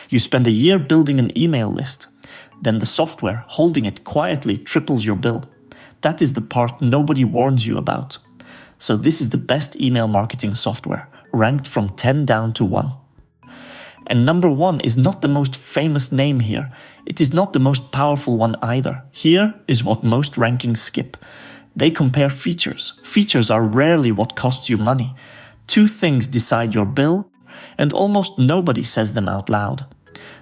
You spend a year building an email list. Then the software holding it quietly triples your bill. That is the part nobody warns you about. So this is the best email marketing software, ranked from 10 down to 1. And number 1 is not the most famous name here. It is not the most powerful one either. Here is what most rankings skip. They compare features. Features are rarely what costs you money. 2 things decide your bill, and almost nobody says them out loud.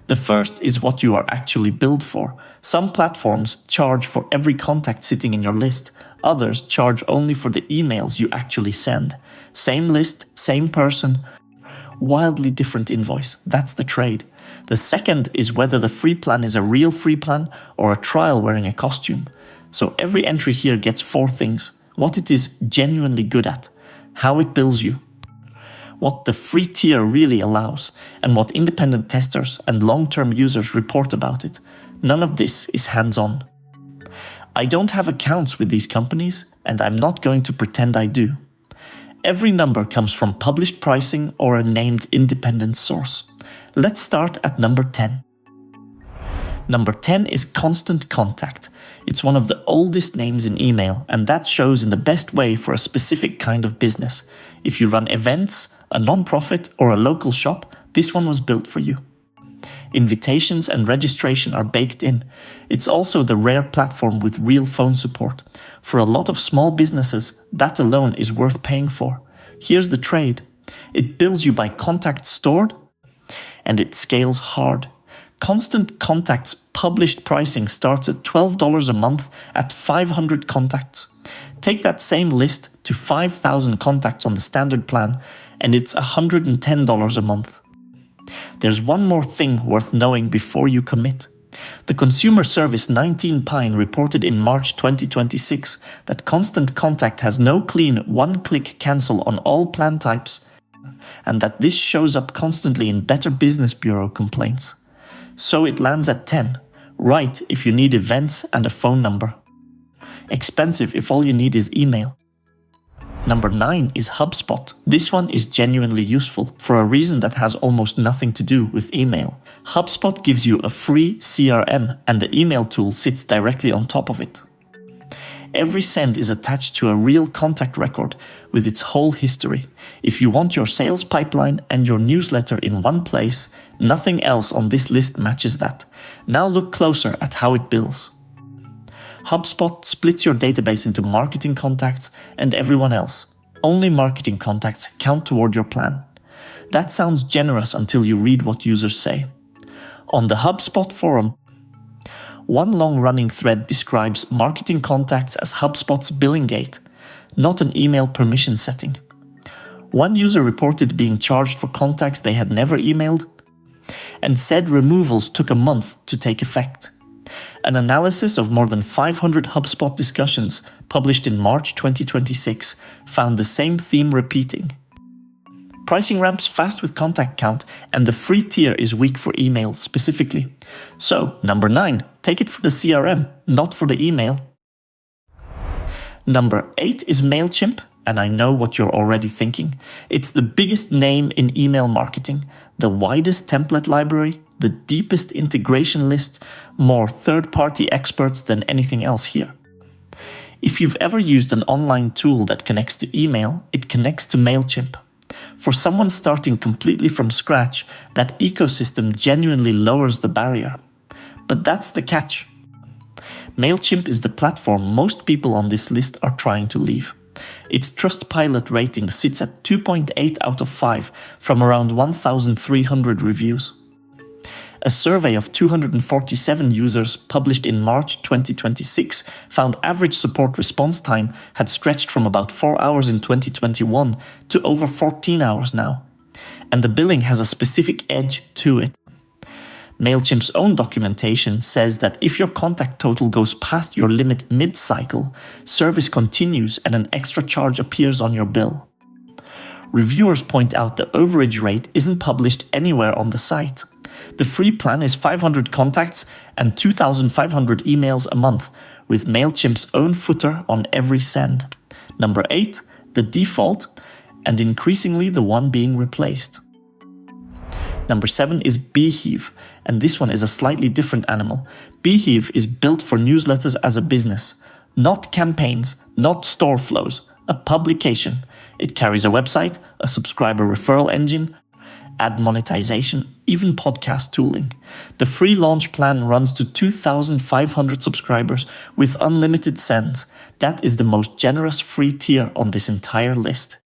The first is what you are actually billed for. Some platforms charge for every contact sitting in your list. Others charge only for the emails you actually send. Same list, same person, wildly different invoice. That's the trade. The second is whether the free plan is a real free plan or a trial wearing a costume. So every entry here gets 4 things. What it is genuinely good at, how it bills you, what the free tier really allows, and what independent testers and long-term users report about it. None of this is hands-on. I don't have accounts with these companies, and I'm not going to pretend I do. Every number comes from published pricing or a named independent source. Let's start at number 10. Number 10 is Constant Contact. It's one of the oldest names in email, and that shows in the best way for a specific kind of business. If you run events, a non-profit, or a local shop, this one was built for you. Invitations and registration are baked in. It's also the rare platform with real phone support. For a lot of small businesses, that alone is worth paying for. Here's the trade. It bills you by contacts stored, and it scales hard. Constant Contact's published pricing starts at $12 a month at 500 contacts. Take that same list to 5,000 contacts on the standard plan, and it's $110 a month. There's one more thing worth knowing before you commit. The consumer service 19 Pine reported in March 2026 that Constant Contact has no clean one-click cancel on all plan types, and that this shows up constantly in Better Business Bureau complaints. So it lands at 10, right if you need events and a phone number. Expensive if all you need is email. Number 9 is HubSpot. This one is genuinely useful for a reason that has almost nothing to do with email. HubSpot gives you a free CRM, and the email tool sits directly on top of it. Every send is attached to a real contact record with its whole history. If you want your sales pipeline and your newsletter in one place, nothing else on this list matches that. Now look closer at how it bills. HubSpot splits your database into marketing contacts and everyone else. Only marketing contacts count toward your plan. That sounds generous until you read what users say. On the HubSpot forum, one long-running thread describes marketing contacts as HubSpot's billing gate, not an email permission setting. One user reported being charged for contacts they had never emailed, and said removals took a month to take effect. An analysis of more than 500 HubSpot discussions published in March 2026 found the same theme repeating. Pricing ramps fast with contact count, and the free tier is weak for email specifically. So, number 9, take it for the CRM, not for the email. Number 8 is Mailchimp, and I know what you're already thinking. It's the biggest name in email marketing, the widest template library, the deepest integration list, more third-party experts than anything else here. If you've ever used an online tool that connects to email, it connects to Mailchimp. For someone starting completely from scratch, that ecosystem genuinely lowers the barrier. But that's the catch. Mailchimp is the platform most people on this list are trying to leave. Its Trustpilot rating sits at 2.8 out of 5 from around 1,300 reviews. A survey of 247 users published in March 2026 found average support response time had stretched from about 4 hours in 2021 to over 14 hours now. And the billing has a specific edge to it. Mailchimp's own documentation says that if your contact total goes past your limit mid-cycle, service continues and an extra charge appears on your bill. Reviewers point out the overage rate isn't published anywhere on the site. The free plan is 500 contacts and 2,500 emails a month, with Mailchimp's own footer on every send. Number 8, the default, and increasingly the one being replaced. Number 7 is beehiiv, and this one is a slightly different animal. Beehiiv is built for newsletters as a business, not campaigns, not store flows, a publication. It carries a website, a subscriber referral engine, ad monetization, even podcast tooling. The free launch plan runs to 2,500 subscribers with unlimited sends. That is the most generous free tier on this entire list.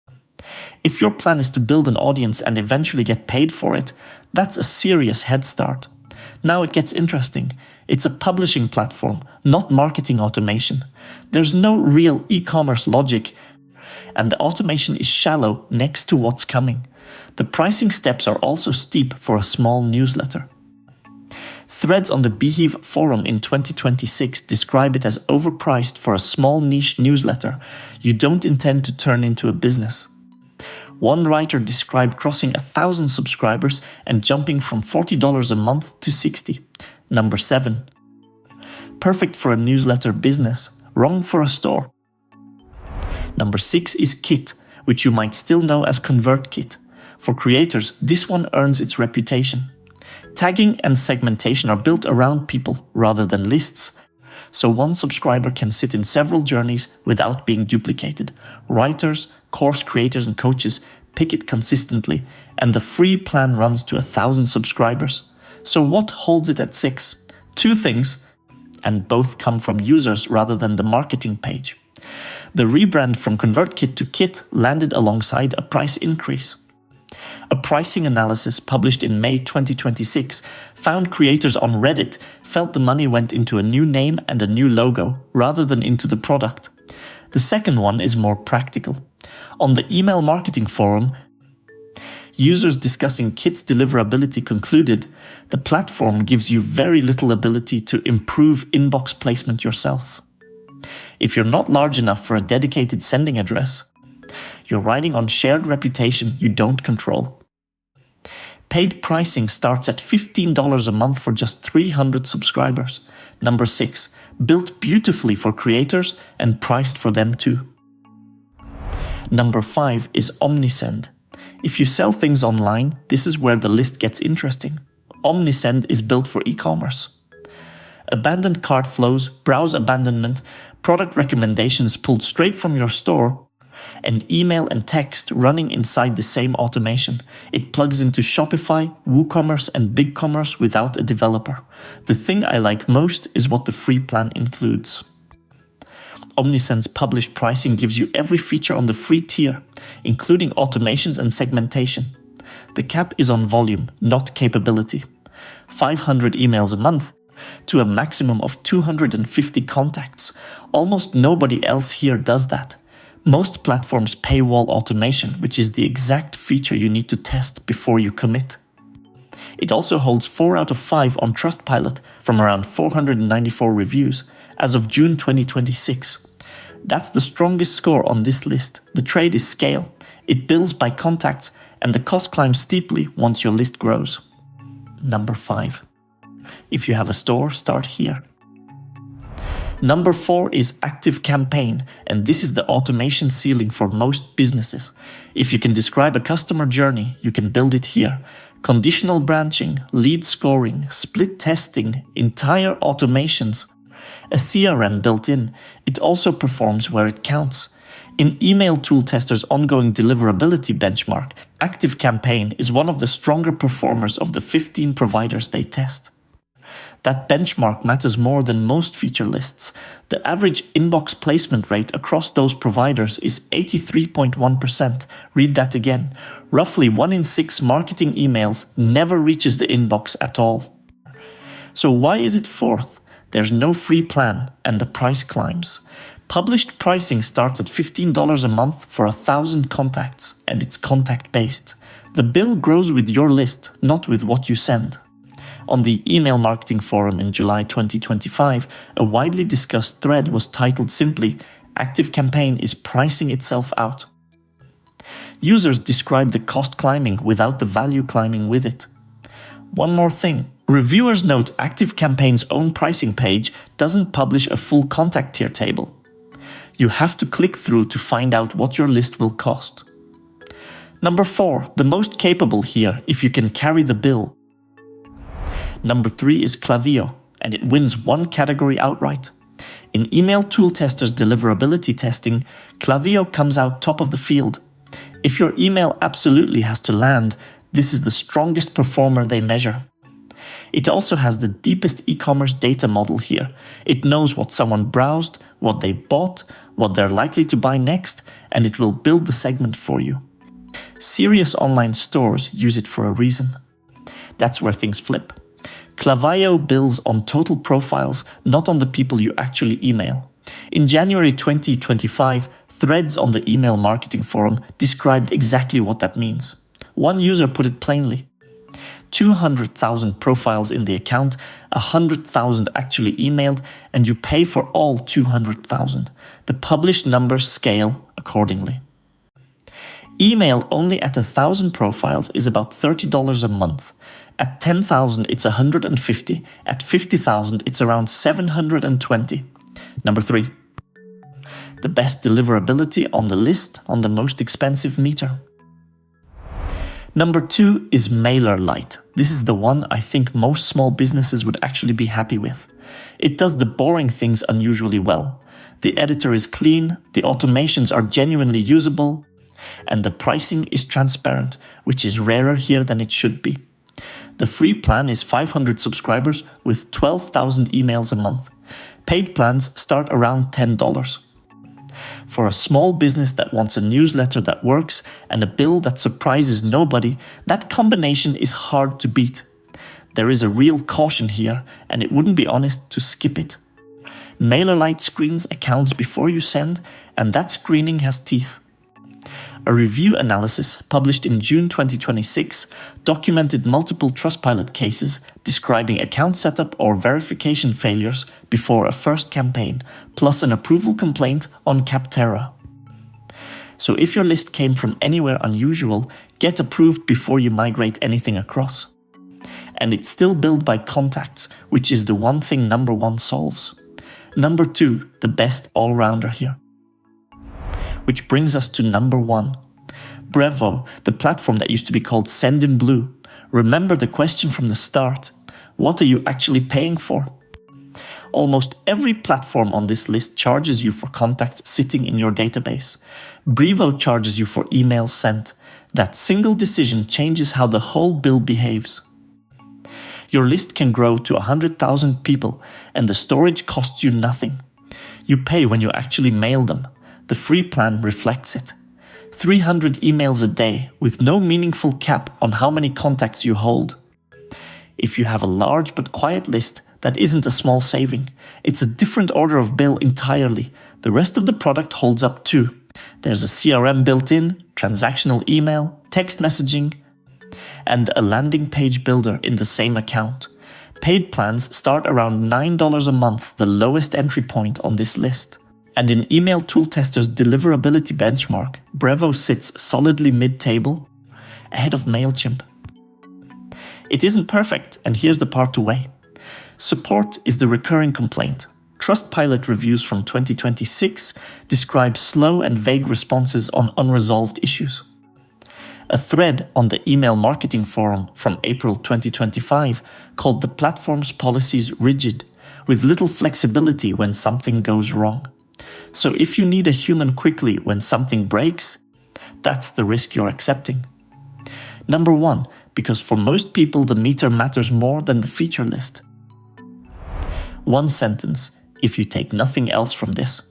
If your plan is to build an audience and eventually get paid for it, that's a serious head start. Now it gets interesting. It's a publishing platform, not marketing automation. There's no real e-commerce logic, and the automation is shallow next to what's coming. The pricing steps are also steep for a small newsletter. Threads on the beehiiv forum in 2026 describe it as overpriced for a small niche newsletter you don't intend to turn into a business. One writer described crossing 1,000 subscribers and jumping from $40 a month to $60. Number 7. Perfect for a newsletter business, wrong for a store. Number 6 is Kit, which you might still know as ConvertKit. For creators, this one earns its reputation. Tagging and segmentation are built around people rather than lists, so one subscriber can sit in several journeys without being duplicated. Writers, course creators and coaches pick it consistently, and the free plan runs to 1,000 subscribers. So what holds it at 6? 2 things, and both come from users rather than the marketing page. The rebrand from ConvertKit to Kit landed alongside a price increase. A pricing analysis published in May 2026 found creators on Reddit felt the money went into a new name and a new logo rather than into the product. The second one is more practical. On the email marketing forum, users discussing Kit's deliverability concluded the platform gives you very little ability to improve inbox placement yourself. If you're not large enough for a dedicated sending address, you're riding on shared reputation you don't control. Paid pricing starts at $15 a month for just 300 subscribers. Number 6, built beautifully for creators and priced for them too. Number 5 is Omnisend. If you sell things online, this is where the list gets interesting. Omnisend is built for e-commerce. Abandoned cart flows, browse abandonment, product recommendations pulled straight from your store, and email and text running inside the same automation. It plugs into Shopify, WooCommerce and BigCommerce without a developer. The thing I like most is what the free plan includes. Omnisend's published pricing gives you every feature on the free tier, including automations and segmentation. The cap is on volume, not capability. 500 emails a month to a maximum of 250 contacts. Almost nobody else here does that. Most platforms paywall automation, which is the exact feature you need to test before you commit. It also holds 4 out of 5 on Trustpilot from around 494 reviews as of June 2026. That's the strongest score on this list. The trade is scale. It bills by contacts and the cost climbs steeply once your list grows. Number 5. If you have a store, start here. Number 4 is ActiveCampaign, and this is the automation ceiling for most businesses. If you can describe a customer journey, you can build it here. Conditional branching, lead scoring, split testing, entire automations, a CRM built in. It also performs where it counts. In Email Tool Tester's ongoing deliverability benchmark, ActiveCampaign is one of the stronger performers of the 15 providers they test. That benchmark matters more than most feature lists. The average inbox placement rate across those providers is 83.1%. Read that again. Roughly 1 in 6 marketing emails never reaches the inbox at all. So why is it 4th? There's no free plan and the price climbs. Published pricing starts at $15 a month for 1,000 contacts, and it's contact-based. The bill grows with your list, not with what you send. On the email marketing forum in July 2025, a widely discussed thread was titled simply, ActiveCampaign is pricing itself out. Users described the cost climbing without the value climbing with it. One more thing. Reviewers note ActiveCampaign's own pricing page doesn't publish a full contact tier table. You have to click through to find out what your list will cost. Number 4, the most capable here if you can carry the bill. Number 3 is Klaviyo, and it wins one category outright. In email tool testers' deliverability testing, Klaviyo comes out top of the field. If your email absolutely has to land, this is the strongest performer they measure. It also has the deepest e-commerce data model here. It knows what someone browsed, what they bought, what they're likely to buy next, and it will build the segment for you. Serious online stores use it for a reason. That's where things flip. Klaviyo bills on total profiles, not on the people you actually email. In January 2025, threads on the email marketing forum described exactly what that means. One user put it plainly. 200,000 profiles in the account, 100,000 actually emailed, and you pay for all 200,000. The published numbers scale accordingly. Email only at 1,000 profiles is about $30 a month. At 10,000 it's $150. At 50,000 it's around $720. Number 3. The best deliverability on the list on the most expensive meter. Number 2 is MailerLite. This is the one I think most small businesses would actually be happy with. It does the boring things unusually well. The editor is clean, the automations are genuinely usable, and the pricing is transparent, which is rarer here than it should be. The free plan is 500 subscribers with 12,000 emails a month. Paid plans start around $10. For a small business that wants a newsletter that works and a bill that surprises nobody, that combination is hard to beat. There is a real caution here, and it wouldn't be honest to skip it. MailerLite screens accounts before you send, and that screening has teeth. A review analysis published in June 2026 documented multiple Trustpilot cases describing account setup or verification failures before a first campaign, plus an approval complaint on Capterra. So if your list came from anywhere unusual, get approved before you migrate anything across. And it's still billed by contacts, which is the one thing number 1 solves. Number 2, the best all-rounder here. Which brings us to number 1. Brevo, the platform that used to be called Sendinblue. Remember the question from the start. What are you actually paying for? Almost every platform on this list charges you for contacts sitting in your database. Brevo charges you for emails sent. That single decision changes how the whole bill behaves. Your list can grow to 100,000 people, and the storage costs you nothing. You pay when you actually mail them. The free plan reflects it. 300 emails a day with no meaningful cap on how many contacts you hold. If you have a large but quiet list, that isn't a small saving. It's a different order of bill entirely. The rest of the product holds up too. There's a CRM built in, transactional email, text messaging, and a landing page builder in the same account. Paid plans start around $9 a month, the lowest entry point on this list. And in Email Tool Tester's deliverability benchmark, Brevo sits solidly mid-table, ahead of Mailchimp. It isn't perfect, and here's the part to weigh. Support is the recurring complaint. Trustpilot reviews from 2026 describe slow and vague responses on unresolved issues. A thread on the email marketing forum from April 2025 called the platform's policies rigid, with little flexibility when something goes wrong. So if you need a human quickly when something breaks, that's the risk you're accepting. Number 1, because for most people the meter matters more than the feature list. One sentence, if you take nothing else from this.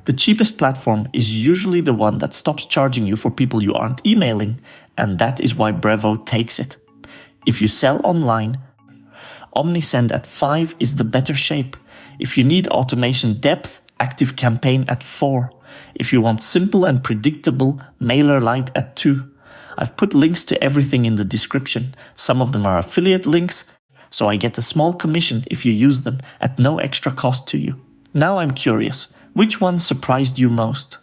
The cheapest platform is usually the one that stops charging you for people you aren't emailing, and that is why Brevo takes it. If you sell online, Omnisend at 5 is the better shape. If you need automation depth, ActiveCampaign at 4. If you want simple and predictable, MailerLite at 2. I've put links to everything in the description. Some of them are affiliate links, so I get a small commission if you use them at no extra cost to you. Now I'm curious, which one surprised you most?